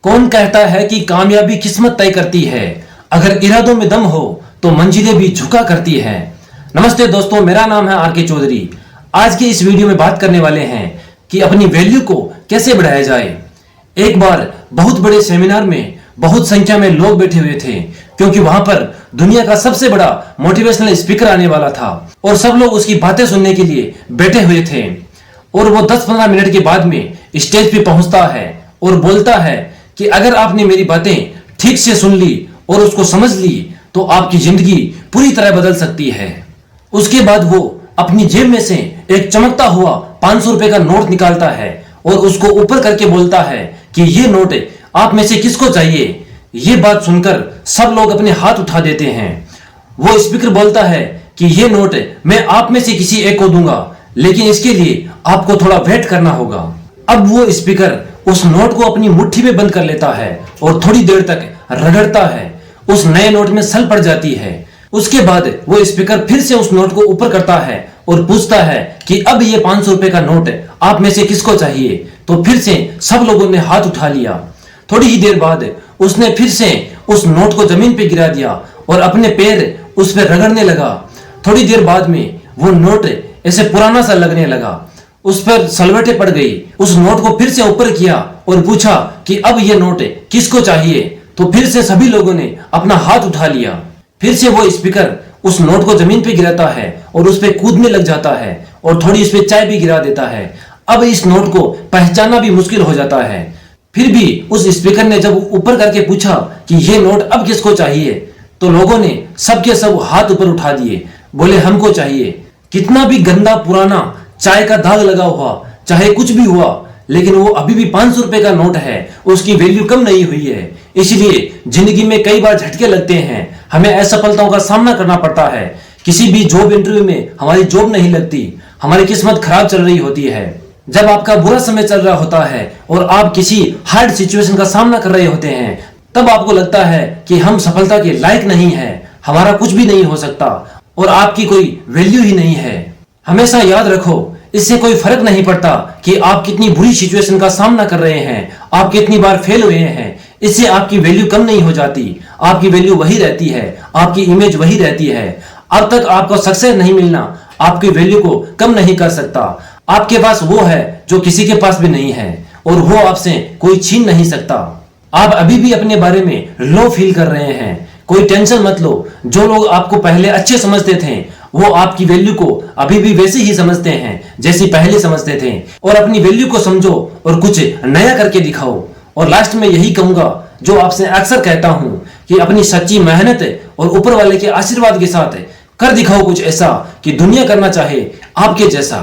कौन कहता है कि कामयाबी किस्मत तय करती है। अगर इरादों में दम हो तो मंजिलें भी झुका करती है। नमस्ते दोस्तों, मेरा नाम है आर.के. चौधरी। आज के इस वीडियो में बात करने वाले हैं कि अपनी वैल्यू को कैसे बढ़ाया जाए। एक बार बहुत बड़े सेमिनार में बहुत संख्या में लोग बैठे हुए थे, क्योंकि वहां पर दुनिया का सबसे बड़ा मोटिवेशनल स्पीकर आने वाला था और सब लोग उसकी बातें सुनने के लिए बैठे हुए थे। और वो 10-15 मिनट के बाद में स्टेज पे पहुंचता है और बोलता है कि अगर आपने मेरी बातें ठीक से सुन ली और उसको समझ ली तो आपकी जिंदगी पूरी तरह बदल सकती है। उसके बाद वो अपनी जेब में से एक चमकता हुआ 500 रुपए का नोट निकालता है और उसको ऊपर करके बोलता है कि ये नोट आप में से किसको चाहिए। ये बात सुनकर सब लोग अपने हाथ उठा देते हैं। वो स्पीकर बोलता है कि ये नोट मैं आप में से किसी एक को दूंगा, लेकिन इसके लिए आपको थोड़ा वेट करना होगा। अब वो स्पीकर उस नोट को अपनी मुट्ठी में बंद कर लेता है और थोड़ी देर तक रगड़ता है। उस नए नोट में सल पड़ जाती है। उसके बाद वो स्पीकर फिर से उस नोट को ऊपर करता है और पूछता है कि अब ये 500 रुपए का नोट आप में से किसको चाहिए। तो फिर से सब लोगों ने हाथ उठा लिया। थोड़ी ही देर बाद उसने फिर से उस नोट को जमीन पे गिरा दिया और अपने पैर उस पर रगड़ने लगा। थोड़ी देर बाद में वो नोट ऐसे पुराना सा लगने लगा, उस पर सलवटें पड़ गई। उस नोट को फिर से ऊपर किया और पूछा कि अब ये नोट किसको चाहिए। तो फिर से सभी लोगों ने अपना हाथ उठा लिया। फिर से वो स्पीकर उस नोट को जमीन पे गिराता है और उस पे कूदने लग जाता है और थोड़ी इस पे चाय भी गिरा देता है। अब इस नोट को पहचानना भी मुश्किल हो जाता है। फिर भी उस स्पीकर ने जब ऊपर करके पूछा कि ये नोट अब किसको चाहिए, तो लोगों ने सबके सब हाथ ऊपर उठा दिए, बोले हमको चाहिए। कितना भी गंदा पुराना चाय का दाग लगा हुआ, चाहे कुछ भी हुआ, लेकिन वो अभी भी 500 रुपए का नोट है, उसकी वैल्यू कम नहीं हुई है। इसलिए जिंदगी में कई बार झटके लगते हैं, हमें असफलताओं का सामना करना पड़ता है। किसी भी जॉब इंटरव्यू में हमारी जॉब नहीं लगती, हमारी किस्मत खराब चल रही होती है। जब आपका बुरा समय चल रहा होता है और आप किसी हार्ड सिचुएशन का सामना कर रहे होते हैं, तब आपको लगता है कि हम सफलता के लायक नहीं है, हमारा कुछ भी नहीं हो सकता और आपकी कोई वैल्यू ही नहीं है। हमेशा याद रखो, इससे कोई फर्क नहीं पड़ता कि आप कितनी बुरी सिचुएशन का सामना कर रहे हैं, आप कितनी बार फेल हुए हैं, इससे आपकी वैल्यू कम नहीं हो जाती। आपकी वैल्यू वही रहती है, आपकी इमेज वही रहती है। अब तक आपको सक्सेस नहीं मिलना आपकी वैल्यू को कम नहीं कर सकता। आपके पास वो है जो किसी के पास भी नहीं है और वो आपसे कोई छीन नहीं सकता। आप अभी भी अपने बारे में लो फील कर रहे हैं, कोई टेंशन मत लो। जो लोग आपको पहले अच्छे समझते थे वो आपकी वैल्यू को अभी भी वैसे ही समझते हैं जैसे पहले समझते थे। और अपनी वैल्यू को समझो और कुछ नया करके दिखाओ। और लास्ट में यही कहूंगा जो आपसे अक्सर कहता हूं कि अपनी सच्ची मेहनत और ऊपर वाले के आशीर्वाद के साथ कर दिखाओ कुछ ऐसा कि दुनिया करना चाहे आपके जैसा।